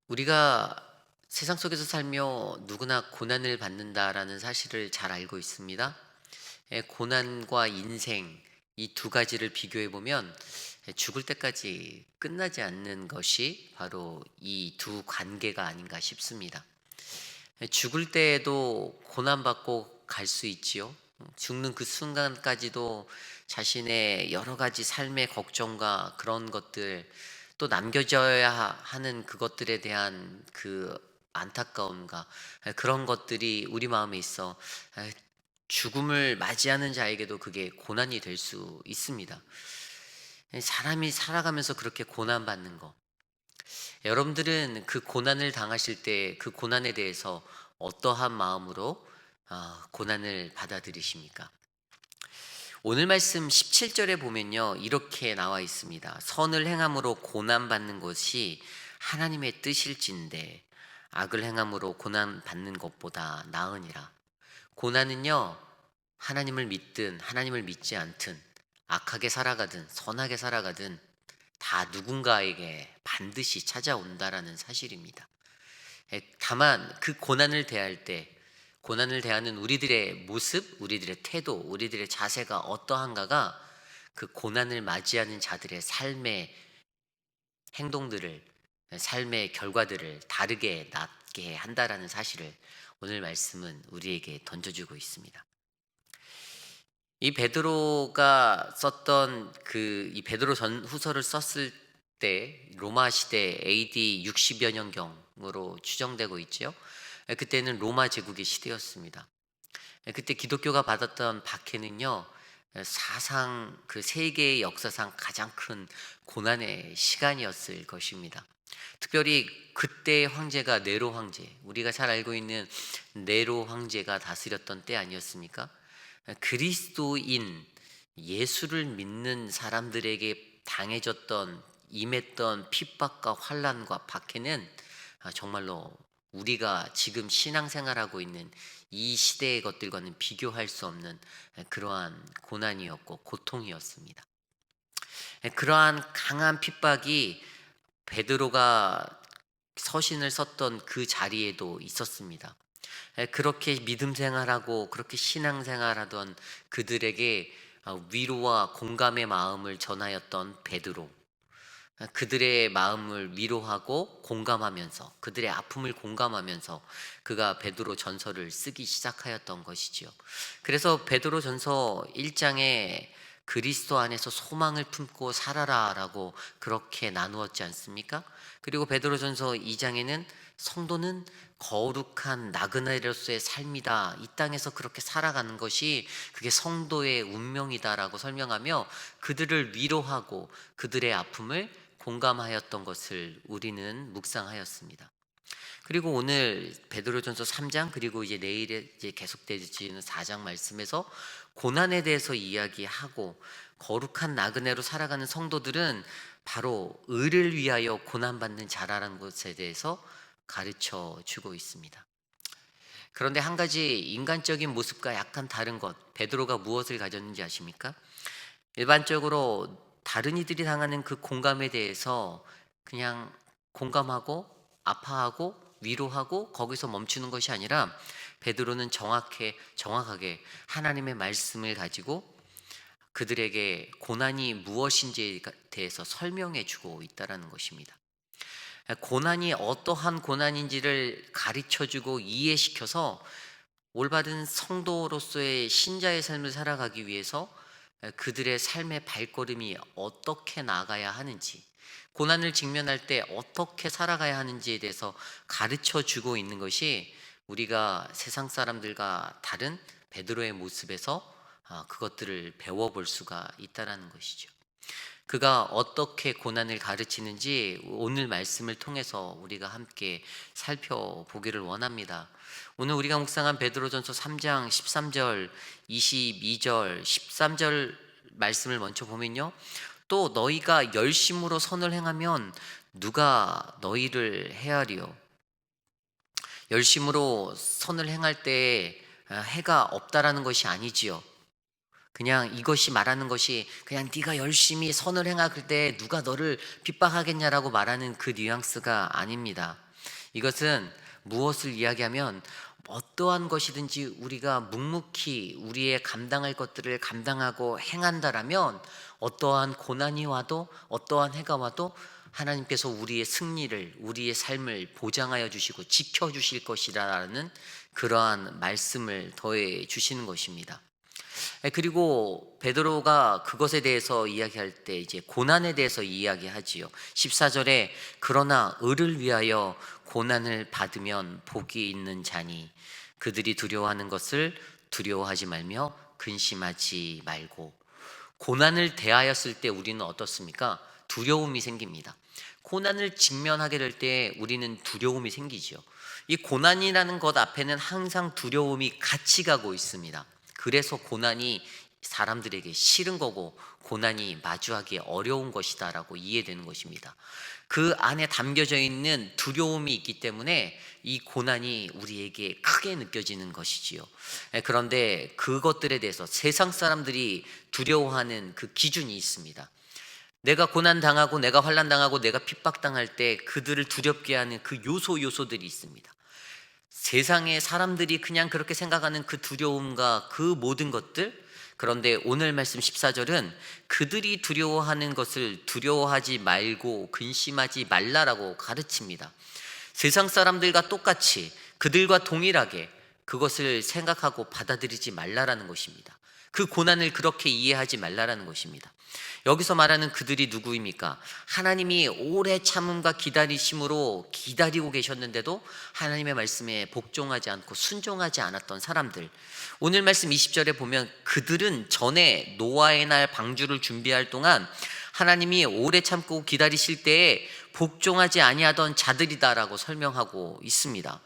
우리가 세상 속에서 살며 누구나 고난을 받는다라는 사실을 잘 알고 있습니다. 고난과 인생 이 두 가지를 비교해 보면 죽을 때까지 끝나지 않는 것이 바로 이 두 관계가 아닌가 싶습니다. 죽을 때에도 고난받고 갈 수 있지요. 죽는 그 순간까지도 자신의 여러 가지 삶의 걱정과 그런 것들, 또 남겨져야 하는 그것들에 대한 그 안타까움과 그런 것들이 우리 마음에 있어 죽음을 맞이하는 자에게도 그게 고난이 될 수 있습니다. 사람이 살아가면서 그렇게 고난받는 거, 여러분들은 그 고난을 당하실 때 그 고난에 대해서 어떠한 마음으로 고난을 받아들이십니까? 오늘 말씀 17절에 보면요, 이렇게 나와 있습니다. 선을 행함으로 고난받는 것이 하나님의 뜻일진데 악을 행함으로 고난받는 것보다 나으니라. 고난은요, 하나님을 믿든 하나님을 믿지 않든, 악하게 살아가든 선하게 살아가든 다 누군가에게 반드시 찾아온다라는 사실입니다. 다만 그 고난을 대할 때, 고난을 대하는 우리들의 모습, 우리들의 태도, 우리들의 자세가 어떠한가가 그 고난을 맞이하는 자들의 삶의 행동들을, 삶의 결과들을 다르게 낫게 한다라는 사실을 오늘 말씀은 우리에게 던져주고 있습니다. 이 베드로가 썼던 이 베드로 전후서를 썼을 때 로마 시대 AD 60여 년경으로 추정되고 있지요. 그때는 로마 제국의 시대였습니다. 그때 기독교가 받았던 박해는요, 사상 그 세계의 역사상 가장 큰 고난의 시간이었을 것입니다. 특별히 그때의 황제가 네로 황제, 우리가 잘 알고 있는 네로 황제가 다스렸던 때 아니었습니까? 그리스도인 예수를 믿는 사람들에게 당해졌던 임했던 핍박과 환난과 박해는 정말로 우리가 지금 신앙생활하고 있는 이 시대의 것들과는 비교할 수 없는 그러한 고난이었고 고통이었습니다. 그러한 강한 핍박이 베드로가 서신을 썼던 그 자리에도 있었습니다. 그렇게 믿음 생활하고 그렇게 신앙 생활하던 그들에게 위로와 공감의 마음을 전하였던 베드로, 그들의 마음을 위로하고 공감하면서 그들의 아픔을 공감하면서 그가 베드로 전서를 쓰기 시작하였던 것이지요. 그래서 베드로 전서 1장에 그리스도 안에서 소망을 품고 살아라라고 그렇게 나누었지 않습니까? 그리고 베드로전서 2장에는 성도는 거룩한 나그네로서의 삶이다. 이 땅에서 그렇게 살아가는 것이 그게 성도의 운명이다라고 설명하며 그들을 위로하고 그들의 아픔을 공감하였던 것을 우리는 묵상하였습니다. 그리고 오늘 베드로전서 3장 그리고 이제 내일에 이제 계속되지는 4장 말씀에서 고난에 대해서 이야기하고 거룩한 나그네로 살아가는 성도들은 바로 의를 위하여 고난받는 자라는 것에 대해서 가르쳐 주고 있습니다. 그런데 한 가지 인간적인 모습과 약간 다른 것, 베드로가 무엇을 가졌는지 아십니까? 일반적으로 다른 이들이 당하는 그 공감에 대해서 그냥 공감하고 아파하고 위로하고 거기서 멈추는 것이 아니라 베드로는 정확하게 하나님의 말씀을 가지고 그들에게 고난이 무엇인지에 대해서 설명해 주고 있다는 것입니다. 고난이 어떠한 고난인지를 가르쳐 주고 이해시켜서 올바른 성도로서의 신자의 삶을 살아가기 위해서 그들의 삶의 발걸음이 어떻게 나가야 하는지, 고난을 직면할 때 어떻게 살아가야 하는지에 대해서 가르쳐 주고 있는 것이 우리가 세상 사람들과 다른 베드로의 모습에서 그것들을 배워볼 수가 있다라는 것이죠. 그가 어떻게 고난을 가르치는지 오늘 말씀을 통해서 우리가 함께 살펴보기를 원합니다. 오늘 우리가 묵상한 베드로전서 3장 13절, 22절, 13절 말씀을 먼저 보면요. 또 너희가 열심으로 선을 행하면 누가 너희를 헤아리요. 열심으로 선을 행할 때 해가 없다라는 것이 아니지요. 그냥 이것이 말하는 것이 그냥 네가 열심히 선을 행할 때 누가 너를 핍박하겠냐라고 말하는 그 뉘앙스가 아닙니다. 이것은 무엇을 이야기하면 어떠한 것이든지 우리가 묵묵히 우리의 감당할 것들을 감당하고 행한다라면 어떠한 고난이 와도 어떠한 해가 와도 하나님께서 우리의 승리를, 우리의 삶을 보장하여 주시고 지켜 주실 것이라는 그러한 말씀을 더해 주시는 것입니다. 그리고 베드로가 그것에 대해서 이야기할 때 이제 고난에 대해서 이야기하지요. 14절에 그러나 의를 위하여 고난을 받으면 복이 있는 자니 그들이 두려워하는 것을 두려워하지 말며 근심하지 말고. 고난을 대하였을 때 우리는 어떻습니까? 두려움이 생깁니다. 고난을 직면하게 될 때 우리는 두려움이 생기지요. 이 고난이라는 것 앞에는 항상 두려움이 같이 가고 있습니다. 그래서 고난이 사람들에게 싫은 거고 고난이 마주하기 어려운 것이다라고 이해되는 것입니다. 그 안에 담겨져 있는 두려움이 있기 때문에 이 고난이 우리에게 크게 느껴지는 것이지요. 그런데 그것들에 대해서 세상 사람들이 두려워하는 그 기준이 있습니다. 내가 고난 당하고 내가 환난 당하고 내가 핍박당할 때 그들을 두렵게 하는 그 요소들이 있습니다. 세상의 사람들이 그냥 그렇게 생각하는 그 두려움과 그 모든 것들, 그런데 오늘 말씀 14절은 그들이 두려워하는 것을 두려워하지 말고 근심하지 말라라고 가르칩니다. 세상 사람들과 똑같이 그들과 동일하게 그것을 생각하고 받아들이지 말라라는 것입니다. 그 고난을 그렇게 이해하지 말라라는 것입니다. 여기서 말하는 그들이 누구입니까? 하나님이 오래 참음과 기다리심으로 기다리고 계셨는데도 하나님의 말씀에 복종하지 않고 순종하지 않았던 사람들. 오늘 말씀 20절에 보면 그들은 전에 노아의 날 방주를 준비할 동안 하나님이 오래 참고 기다리실 때에 복종하지 아니하던 자들이다라고 설명하고 있습니다.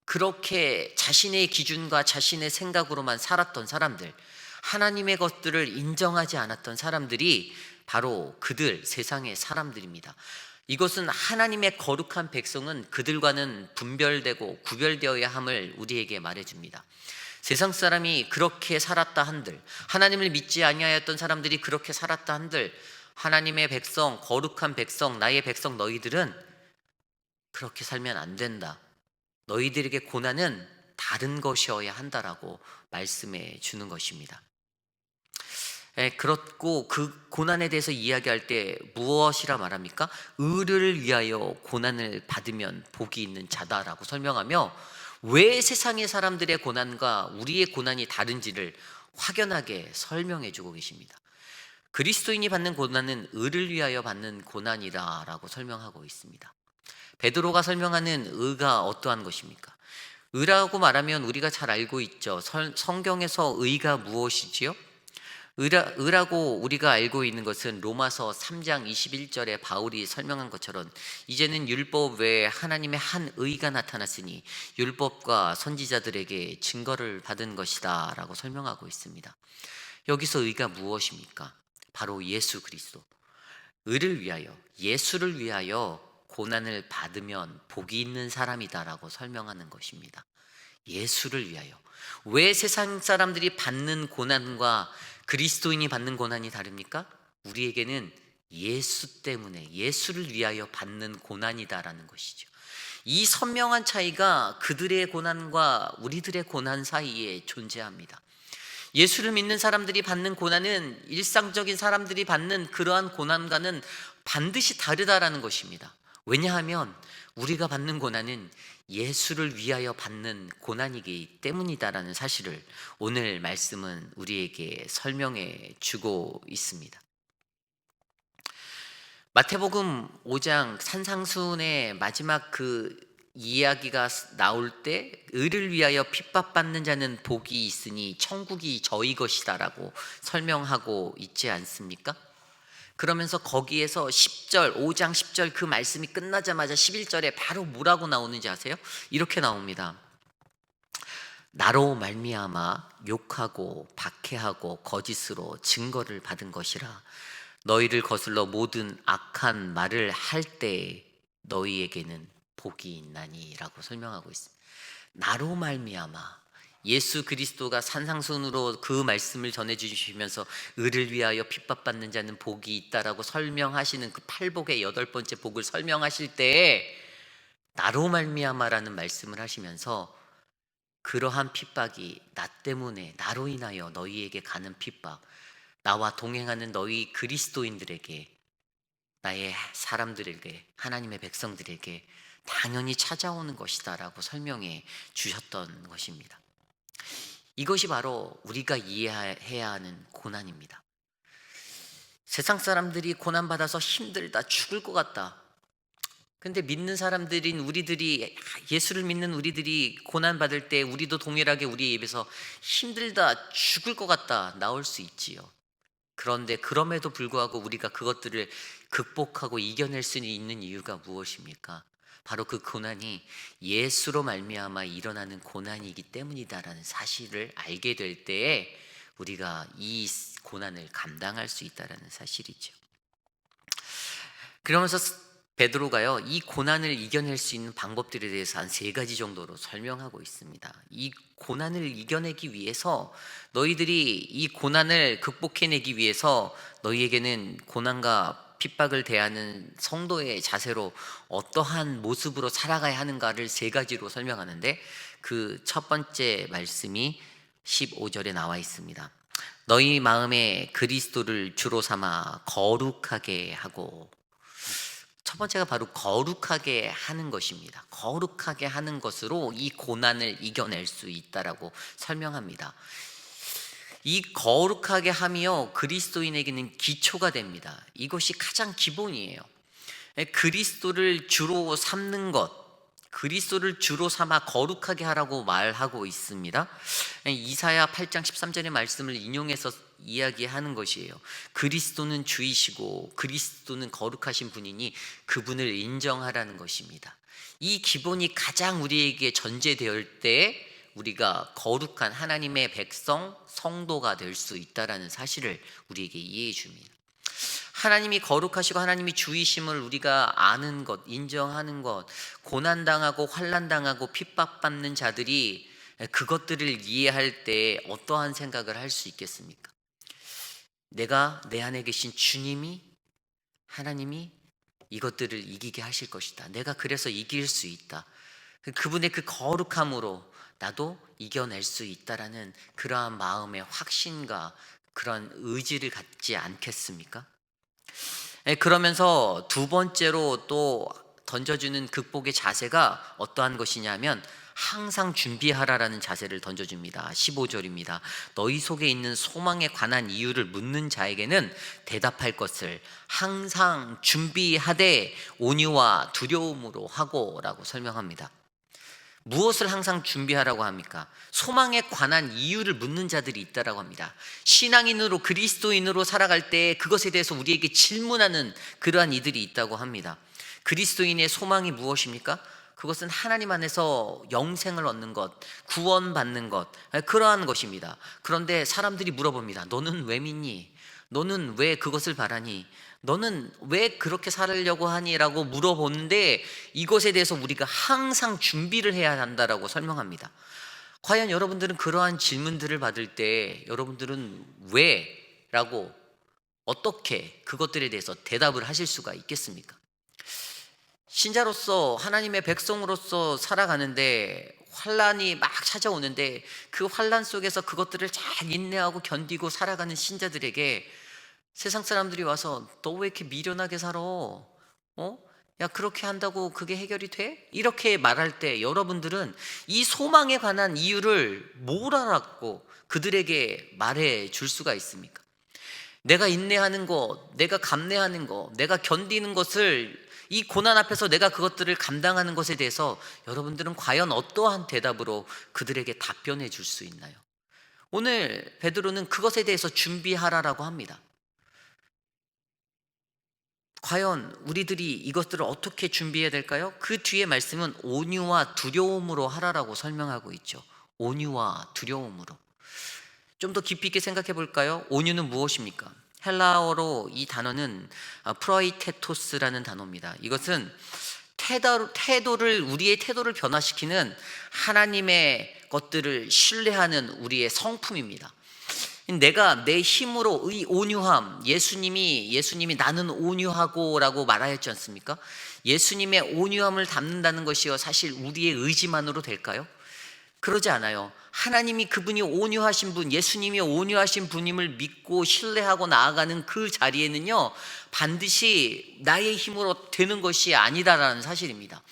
그렇게 자신의 기준과 자신의 생각으로만 살았던 사람들, 하나님의 것들을 인정하지 않았던 사람들이 바로 그들, 세상의 사람들입니다. 이것은 하나님의 거룩한 백성은 그들과는 분별되고 구별되어야 함을 우리에게 말해줍니다. 세상 사람이 그렇게 살았다 한들, 하나님을 믿지 아니하였던 사람들이 그렇게 살았다 한들, 하나님의 백성, 거룩한 백성, 나의 백성 너희들은 그렇게 살면 안 된다. 너희들에게 고난은 다른 것이어야 한다라고 말씀해 주는 것입니다. 그렇고 그 고난에 대해서 이야기할 때 무엇이라 말합니까? 의를 위하여 고난을 받으면 복이 있는 자다라고 설명하며 왜 세상의 사람들의 고난과 우리의 고난이 다른지를 확연하게 설명해 주고 계십니다. 그리스도인이 받는 고난은 의를 위하여 받는 고난이라고 설명하고 있습니다. 베드로가 설명하는 의가 어떠한 것입니까? 의라고 말하면 우리가 잘 알고 있죠. 성경에서 의가 무엇이지요? 의라고 우리가 알고 있는 것은 로마서 3장 21절에 바울이 설명한 것처럼 이제는 율법 외에 하나님의 한 의가 나타났으니 율법과 선지자들에게 증거를 받은 것이다 라고 설명하고 있습니다. 여기서 의가 무엇입니까? 바로 예수 그리스도. 의를 위하여, 예수를 위하여 고난을 받으면 복이 있는 사람이다라고 설명하는 것입니다. 예수를 위하여. 왜 세상 사람들이 받는 고난과 그리스도인이 받는 고난이 다릅니까? 우리에게는 예수 때문에, 예수를 위하여 받는 고난이다라는 것이죠. 이 선명한 차이가 그들의 고난과 우리들의 고난 사이에 존재합니다. 예수를 믿는 사람들이 받는 고난은 일상적인 사람들이 받는 그러한 고난과는 반드시 다르다라는 것입니다. 왜냐하면 우리가 받는 고난은 예수를 위하여 받는 고난이기 때문이다라는 사실을 오늘 말씀은 우리에게 설명해 주고 있습니다. 마태복음 5장 산상수훈의 마지막 그 이야기가 나올 때 의를 위하여 핍박받는 자는 복이 있으니 천국이 저희 것이다라고 설명하고 있지 않습니까? 그러면서 거기에서 10절, 5장 10절 그 말씀이 끝나자마자 11절에 바로 뭐라고 나오는지 아세요? 이렇게 나옵니다. 나로 말미암아 욕하고 박해하고 거짓으로 증거를 받은 것이라. 너희를 거슬러 모든 악한 말을 할 때 너희에게는 복이 있나니라고 설명하고 있습니다. 나로 말미암아, 예수 그리스도가 산상순으로 그 말씀을 전해주시면서 의를 위하여 핍박받는 자는 복이 있다라고 설명하시는 그 팔복의 8번째 복을 설명하실 때에 나로 말미암아라는 말씀을 하시면서 그러한 핍박이 나 때문에 나로 인하여 너희에게 가는 핍박, 나와 동행하는 너희 그리스도인들에게, 나의 사람들에게, 하나님의 백성들에게 당연히 찾아오는 것이다라고 설명해 주셨던 것입니다. 이것이 바로 우리가 이해해야 하는 고난입니다. 세상 사람들이 고난받아서 힘들다, 죽을 것 같다. 근데 믿는 사람들인 우리들이, 예수를 믿는 우리들이 고난받을 때 우리도 동일하게 우리의 입에서 힘들다, 죽을 것 같다 나올 수 있지요. 그런데 그럼에도 불구하고 우리가 그것들을 극복하고 이겨낼 수 있는 이유가 무엇입니까? 바로 그 고난이 예수로 말미암아 일어나는 고난이기 때문이다라는 사실을 알게 될 때에 우리가 이 고난을 감당할 수 있다라는 사실이죠. 그러면서 베드로가요, 이 고난을 이겨낼 수 있는 방법들에 대해서 한 3가지 정도로 설명하고 있습니다. 이 고난을 이겨내기 위해서, 너희들이 이 고난을 극복해내기 위해서 너희에게는 고난과 핍박을 대하는 성도의 자세로 어떠한 모습으로 살아가야 하는가를 3가지로 설명하는데, 그 첫 번째 말씀이 15절에 나와 있습니다. 너희 마음에 그리스도를 주로 삼아 거룩하게 하고. 첫 번째가 바로 거룩하게 하는 것입니다. 거룩하게 하는 것으로 이 고난을 이겨낼 수 있다라고 설명합니다. 이 거룩하게 함이요, 그리스도인에게는 기초가 됩니다. 이것이 가장 기본이에요. 그리스도를 주로 삼는 것, 그리스도를 주로 삼아 거룩하게 하라고 말하고 있습니다. 이사야 8장 13절의 말씀을 인용해서 이야기하는 것이에요. 그리스도는 주이시고 그리스도는 거룩하신 분이니 그분을 인정하라는 것입니다. 이 기본이 가장 우리에게 전제되을 때 우리가 거룩한 하나님의 백성, 성도가 될 수 있다는 사실을 우리에게 이해해 줍니다. 하나님이 거룩하시고 하나님이 주이심을 우리가 아는 것, 인정하는 것, 고난당하고 환난당하고 핍박받는 자들이 그것들을 이해할 때 어떠한 생각을 할 수 있겠습니까? 내가 내 안에 계신 주님이, 하나님이 이것들을 이기게 하실 것이다. 내가 그래서 이길 수 있다. 그분의 그 거룩함으로 나도 이겨낼 수 있다라는 그러한 마음의 확신과 그런 의지를 갖지 않겠습니까? 그러면서 두 번째로 또 던져주는 극복의 자세가 어떠한 것이냐면 항상 준비하라라는 자세를 던져줍니다. 15절입니다. 너희 속에 있는 소망에 관한 이유를 묻는 자에게는 대답할 것을 항상 준비하되 온유와 두려움으로 하고 라고 설명합니다. 무엇을 항상 준비하라고 합니까? 소망에 관한 이유를 묻는 자들이 있다라고 합니다. 신앙인으로, 그리스도인으로 살아갈 때 그것에 대해서 우리에게 질문하는 그러한 이들이 있다고 합니다. 그리스도인의 소망이 무엇입니까? 그것은 하나님 안에서 영생을 얻는 것, 구원받는 것, 그러한 것입니다. 그런데 사람들이 물어봅니다. 너는 왜 믿니? 너는 왜 그것을 바라니? 너는 왜 그렇게 살려고 하니? 라고 물어보는데 이것에 대해서 우리가 항상 준비를 해야 한다라고 설명합니다. 과연 여러분들은 그러한 질문들을 받을 때 여러분들은 왜? 라고 어떻게 그것들에 대해서 대답을 하실 수가 있겠습니까? 신자로서, 하나님의 백성으로서 살아가는데 환란이 막 찾아오는데 그 환란 속에서 그것들을 잘 인내하고 견디고 살아가는 신자들에게 세상 사람들이 와서 너 왜 이렇게 미련하게 살아? 야, 그렇게 한다고 그게 해결이 돼? 이렇게 말할 때 여러분들은 이 소망에 관한 이유를 뭘 알았고 그들에게 말해 줄 수가 있습니까? 내가 인내하는 것, 내가 감내하는 것, 내가 견디는 것을, 이 고난 앞에서 내가 그것들을 감당하는 것에 대해서 여러분들은 과연 어떠한 대답으로 그들에게 답변해 줄 수 있나요? 오늘 베드로는 그것에 대해서 준비하라라고 합니다. 과연 우리들이 이것들을 어떻게 준비해야 될까요? 그 뒤에 말씀은 온유와 두려움으로 하라라고 설명하고 있죠. 온유와 두려움으로. 좀 더 깊이 있게 생각해 볼까요? 온유는 무엇입니까? 헬라어로 이 단어는 프로이테토스라는 단어입니다. 이것은 우리의 태도를 변화시키는 하나님의 것들을 신뢰하는 우리의 성품입니다. 내가 내 힘으로 의 온유함, 예수님이 나는 온유하고라고 말하였지 않습니까? 예수님의 온유함을 담는다는 것이요 사실 우리의 의지만으로 될까요? 그러지 않아요. 하나님이 그분이 온유하신 분, 예수님이 온유하신 분임을 믿고 신뢰하고 나아가는 그 자리에는요 반드시 나의 힘으로 되는 것이 아니다라는 사실입니다.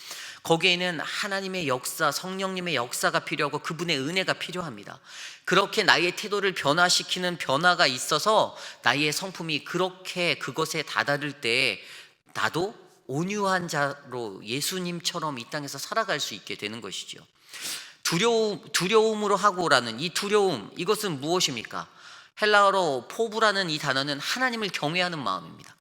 거기에는 하나님의 역사, 성령님의 역사가 필요하고 그분의 은혜가 필요합니다. 그렇게 나의 태도를 변화시키는 변화가 있어서 나의 성품이 그렇게 그것에 다다를 때 나도 온유한 자로 예수님처럼 이 땅에서 살아갈 수 있게 되는 것이죠. 두려움으로 하고라는 이 두려움, 이것은 무엇입니까? 헬라어로 포부라는 이 단어는 하나님을 경외하는 마음입니다.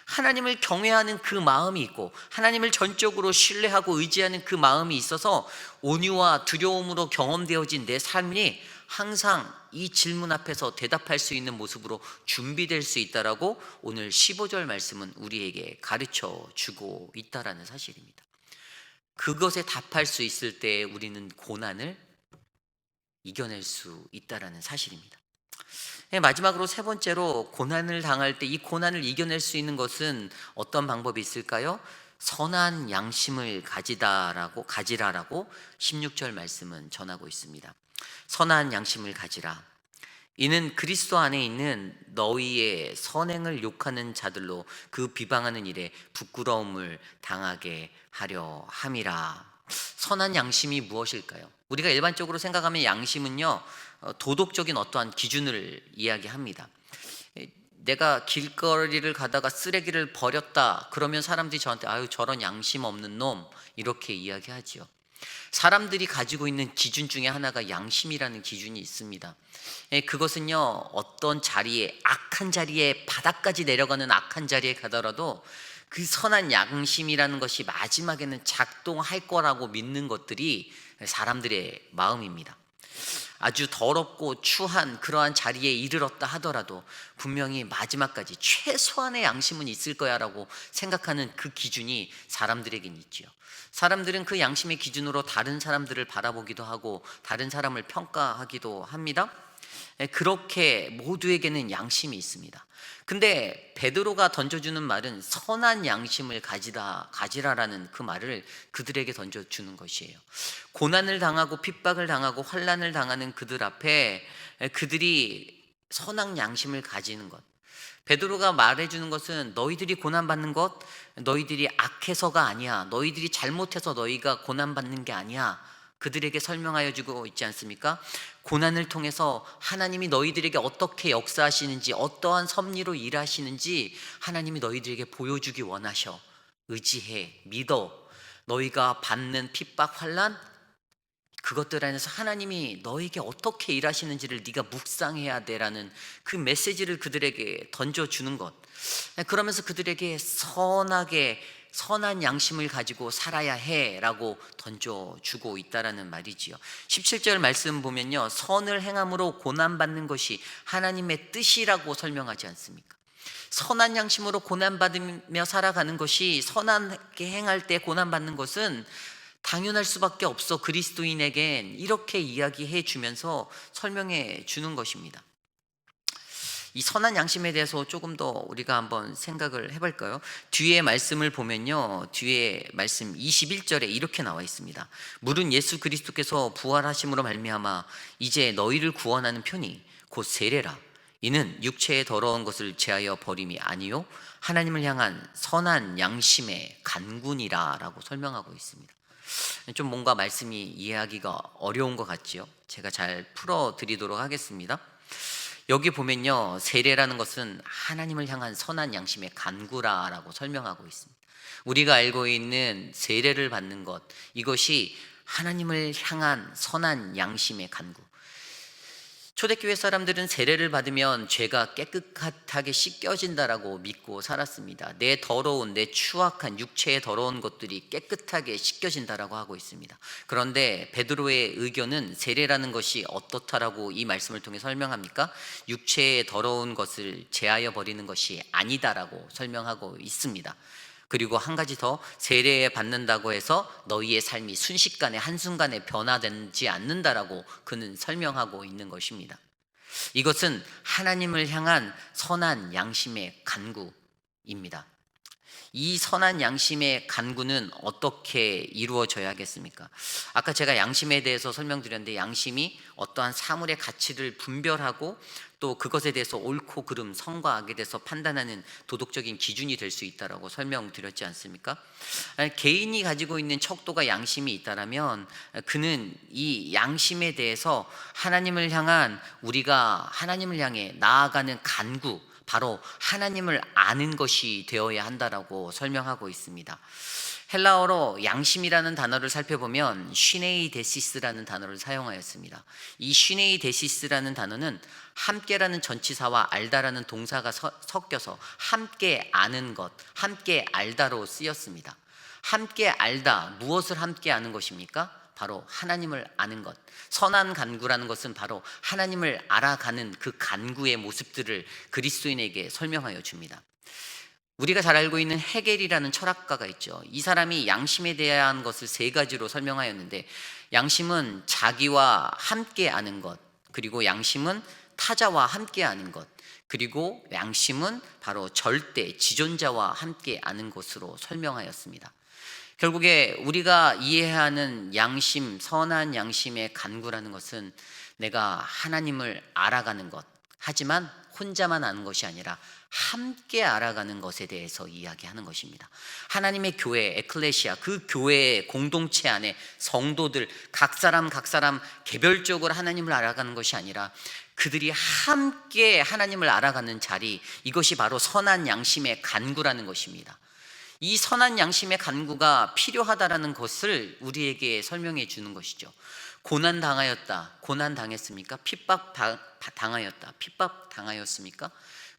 하나님을 경외하는 그 마음이 있고 하나님을 전적으로 신뢰하고 의지하는 그 마음이 있어서 온유와 두려움으로 경험되어진 내 삶이 항상 이 질문 앞에서 대답할 수 있는 모습으로 준비될 수 있다라고 오늘 15절 말씀은 우리에게 가르쳐 주고 있다라는 사실입니다. 그것에 답할 수 있을 때 우리는 고난을 이겨낼 수 있다라는 사실입니다. 마지막으로 세 번째로 고난을 당할 때 이 고난을 이겨낼 수 있는 것은 어떤 방법이 있을까요? 선한 양심을 가지라라고 16절 말씀은 전하고 있습니다. 선한 양심을 가지라. 이는 그리스도 안에 있는 너희의 선행을 욕하는 자들로 그 비방하는 일에 부끄러움을 당하게 하려 함이라. 선한 양심이 무엇일까요? 우리가 일반적으로 생각하면 양심은요 도덕적인 어떠한 기준을 이야기합니다. 내가 길거리를 가다가 쓰레기를 버렸다 그러면 사람들이 저한테 아유 저런 양심 없는 놈 이렇게 이야기하지요. 사람들이 가지고 있는 기준 중에 하나가 양심이라는 기준이 있습니다. 그것은요 어떤 자리에 악한 자리에 바닥까지 내려가는 악한 자리에 가더라도 그 선한 양심이라는 것이 마지막에는 작동할 거라고 믿는 것들이 사람들의 마음입니다. 아주 더럽고 추한 그러한 자리에 이르렀다 하더라도 분명히 마지막까지 최소한의 양심은 있을 거야 라고 생각하는 그 기준이 사람들에겐 있지요. 사람들은 그 양심의 기준으로 다른 사람들을 바라보기도 하고 다른 사람을 평가하기도 합니다. 그렇게 모두에게는 양심이 있습니다. 근데 베드로가 던져주는 말은 선한 양심을 가지라라는 그 말을 그들에게 던져주는 것이에요. 고난을 당하고 핍박을 당하고 환난을 당하는 그들 앞에 그들이 선한 양심을 가지는 것, 베드로가 말해주는 것은 너희들이 고난받는 것 너희들이 악해서가 아니야, 너희들이 잘못해서 너희가 고난받는 게 아니야, 그들에게 설명하여 주고 있지 않습니까? 고난을 통해서 하나님이 너희들에게 어떻게 역사하시는지 어떠한 섭리로 일하시는지 하나님이 너희들에게 보여주기 원하셔. 의지해, 믿어. 너희가 받는 핍박, 환난 그것들 안에서 하나님이 너에게 어떻게 일하시는지를 네가 묵상해야 돼라는 그 메시지를 그들에게 던져주는 것, 그러면서 그들에게 선한 양심을 가지고 살아야 해라고 던져주고 있다라는 말이지요. 17절 말씀 보면요 선을 행함으로 고난받는 것이 하나님의 뜻이라고 설명하지 않습니까? 선한 양심으로 고난받으며 살아가는 것이, 선하게 행할 때 고난받는 것은 당연할 수밖에 없어. 그리스도인에겐 이렇게 이야기해 주면서 설명해 주는 것입니다. 이 선한 양심에 대해서 조금 더 우리가 한번 생각을 해볼까요? 뒤에 말씀을 보면요 뒤에 말씀 21절에 이렇게 나와 있습니다. 물은 예수 그리스도께서 부활하심으로 말미암아 이제 너희를 구원하는 편이 곧 세례라. 이는 육체의 더러운 것을 제하여 버림이 아니요 하나님을 향한 선한 양심의 간군이라 라고 설명하고 있습니다. 좀 뭔가 말씀이 이해하기가 어려운 것 같지요? 제가 잘 풀어드리도록 하겠습니다. 여기 보면요 세례라는 것은 하나님을 향한 선한 양심의 간구라라고 설명하고 있습니다. 우리가 알고 있는 세례를 받는 것, 이것이 하나님을 향한 선한 양심의 간구. 초대교회 사람들은 세례를 받으면 죄가 깨끗하게 씻겨진다라고 믿고 살았습니다. 내 더러운, 내 추악한 육체의 더러운 것들이 깨끗하게 씻겨진다라고 하고 있습니다. 그런데 베드로의 의견은 세례라는 것이 어떻다라고 이 말씀을 통해 설명합니까? 육체의 더러운 것을 제하여 버리는 것이 아니다라고 설명하고 있습니다. 그리고 한 가지 더, 세례에 받는다고 해서 너희의 삶이 순식간에 한순간에 변화되지 않는다라고 그는 설명하고 있는 것입니다. 이것은 하나님을 향한 선한 양심의 간구입니다. 이 선한 양심의 간구는 어떻게 이루어져야겠습니까? 아까 제가 양심에 대해서 설명드렸는데, 양심이 어떠한 사물의 가치를 분별하고 또 그것에 대해서 옳고 그름, 선과 악에 대해서 판단하는 도덕적인 기준이 될 수 있다라고 설명드렸지 않습니까? 개인이 가지고 있는 척도가 양심이 있다라면 그는 이 양심에 대해서 하나님을 향한, 우리가 하나님을 향해 나아가는 간구, 바로 하나님을 아는 것이 되어야 한다라고 설명하고 있습니다. 헬라어로 양심이라는 단어를 살펴보면 슈네이데시스라는 단어를 사용하였습니다. 이 슈네이데시스라는 단어는 함께라는 전치사와 알다라는 동사가 섞여서 함께 아는 것, 함께 알다로 쓰였습니다. 함께 알다, 무엇을 함께 아는 것입니까? 바로 하나님을 아는 것. 선한 간구라는 것은 바로 하나님을 알아가는 그 간구의 모습들을 그리스도인에게 설명하여 줍니다. 우리가 잘 알고 있는 헤겔이라는 철학가가 있죠. 이 사람이 양심에 대한 것을 세 가지로 설명하였는데, 양심은 자기와 함께 아는 것, 그리고 양심은 타자와 함께 아는 것, 그리고 양심은 바로 절대 지존자와 함께 아는 것으로 설명하였습니다. 결국에 우리가 이해하는 양심, 선한 양심의 간구라는 것은 내가 하나님을 알아가는 것, 하지만 혼자만 아는 것이 아니라 함께 알아가는 것에 대해서 이야기하는 것입니다. 하나님의 교회, 에클레시아, 그 교회의 공동체 안에 성도들 각 사람 개별적으로 하나님을 알아가는 것이 아니라 그들이 함께 하나님을 알아가는 자리, 이것이 바로 선한 양심의 간구라는 것입니다. 이 선한 양심의 간구가 필요하다라는 것을 우리에게 설명해 주는 것이죠. 고난 당하였다. 고난 당했습니까? 핍박 당하였다. 핍박 당하였습니까?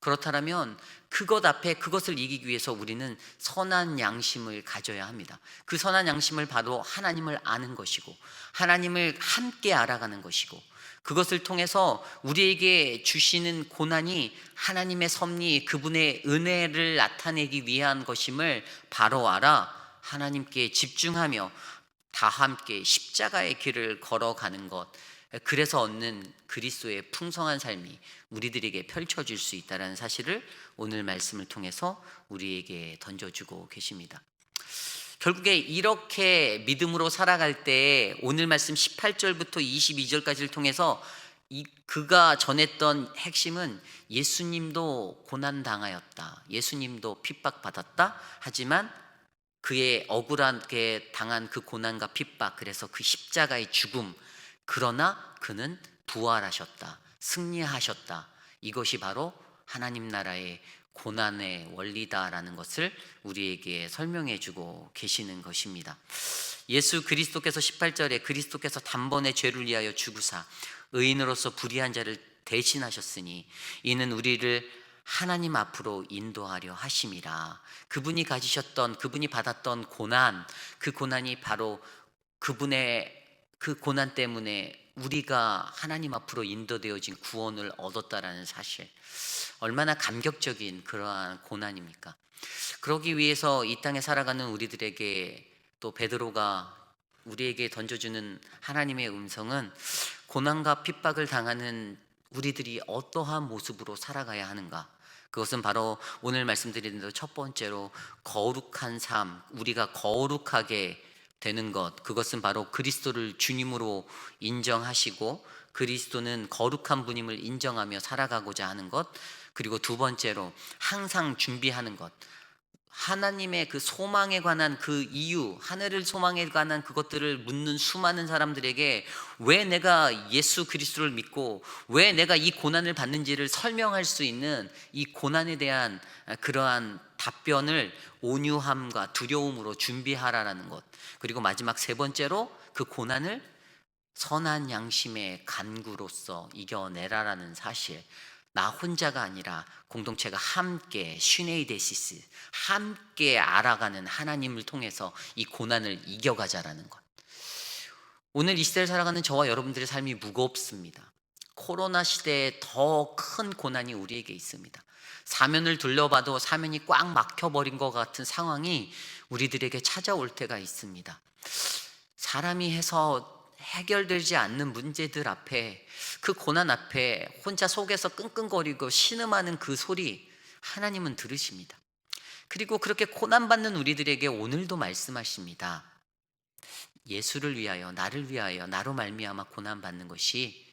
그렇다면 그것 앞에, 그것을 이기기 위해서 우리는 선한 양심을 가져야 합니다. 그 선한 양심을 바로 하나님을 아는 것이고, 하나님을 함께 알아가는 것이고, 그것을 통해서 우리에게 주시는 고난이 하나님의 섭리, 그분의 은혜를 나타내기 위한 것임을 바로 알아 하나님께 집중하며 다 함께 십자가의 길을 걸어가는 것, 그래서 얻는 그리스도의 풍성한 삶이 우리들에게 펼쳐질 수 있다는 사실을 오늘 말씀을 통해서 우리에게 던져주고 계십니다. 결국에 이렇게 믿음으로 살아갈 때 오늘 말씀 18절부터 22절까지를 통해서 그가 전했던 핵심은, 예수님도 고난당하였다, 예수님도 핍박받았다, 하지만 그의 억울하게 당한 그 고난과 핍박, 그래서 그 십자가의 죽음, 그러나 그는 부활하셨다, 승리하셨다. 이것이 바로 하나님 나라의 고난의 원리다라는 것을 우리에게 설명해 주고 계시는 것입니다. 예수 그리스도께서 18절에 그리스도께서 단번에 죄를 위하여 죽으사 의인으로서 불의한 자를 대신하셨으니 이는 우리를 하나님 앞으로 인도하려 하심이라. 그분이 가지셨던, 그분이 받았던 고난, 그 고난이 바로 그분의 그 고난 때문에 우리가 하나님 앞으로 인도되어진 구원을 얻었다라는 사실, 얼마나 감격적인 그러한 고난입니까? 그러기 위해서 이 땅에 살아가는 우리들에게, 또 베드로가 우리에게 던져주는 하나님의 음성은, 고난과 핍박을 당하는 우리들이 어떠한 모습으로 살아가야 하는가? 그것은 바로 오늘 말씀드리는 대로 첫 번째로 거룩한 삶, 우리가 거룩하게 되는 것, 그것은 바로 그리스도를 주님으로 인정하시고 그리스도는 거룩한 분임을 인정하며 살아가고자 하는 것, 그리고 두 번째로 항상 준비하는 것, 하나님의 그 소망에 관한 그 이유, 하늘을 소망에 관한 그것들을 묻는 수많은 사람들에게 왜 내가 예수 그리스도를 믿고 왜 내가 이 고난을 받는지를 설명할 수 있는 이 고난에 대한 그러한 답변을 온유함과 두려움으로 준비하라라는 것, 그리고 마지막 세 번째로 그 고난을 선한 양심의 간구로서 이겨내라라는 사실, 나 혼자가 아니라 공동체가 함께, 슈네이데시스, 함께 알아가는 하나님을 통해서 이 고난을 이겨가자라는 것. 오늘 이 시대를 살아가는 저와 여러분들의 삶이 무겁습니다. 코로나 시대에 더 큰 고난이 우리에게 있습니다. 사면을 둘러봐도 사면이 꽉 막혀버린 것 같은 상황이 우리들에게 찾아올 때가 있습니다. 사람이 해결되지 않는 문제들 앞에, 그 고난 앞에 혼자 속에서 끙끙거리고 신음하는 그 소리 하나님은 들으십니다. 그리고 그렇게 고난받는 우리들에게 오늘도 말씀하십니다. 예수를 위하여, 나를 위하여, 나로 말미암아 고난받는 것이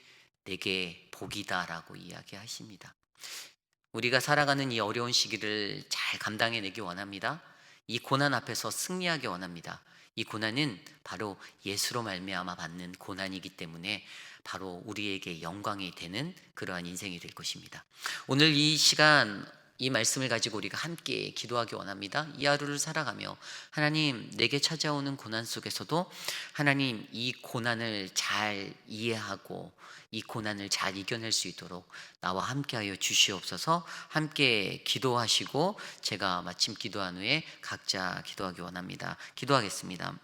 내게 복이다라고 이야기하십니다. 우리가 살아가는 이 어려운 시기를 잘 감당해내기 원합니다. 이 고난 앞에서 승리하기 원합니다. 이 고난은 바로 예수로 말미암아 받는 고난이기 때문에 바로 우리에게 영광이 되는 그러한 인생이 될 것입니다. 오늘 이 시간 이 말씀을 가지고 우리가 함께 기도하기 원합니다. 이 하루를 살아가며 하나님, 내게 찾아오는 고난 속에서도 하나님, 이 고난을 잘 이해하고 이 고난을 잘 이겨낼 수 있도록 나와 함께하여 주시옵소서. 함께 기도하시고 제가 마침 기도한 후에 각자 기도하기 원합니다. 기도하겠습니다.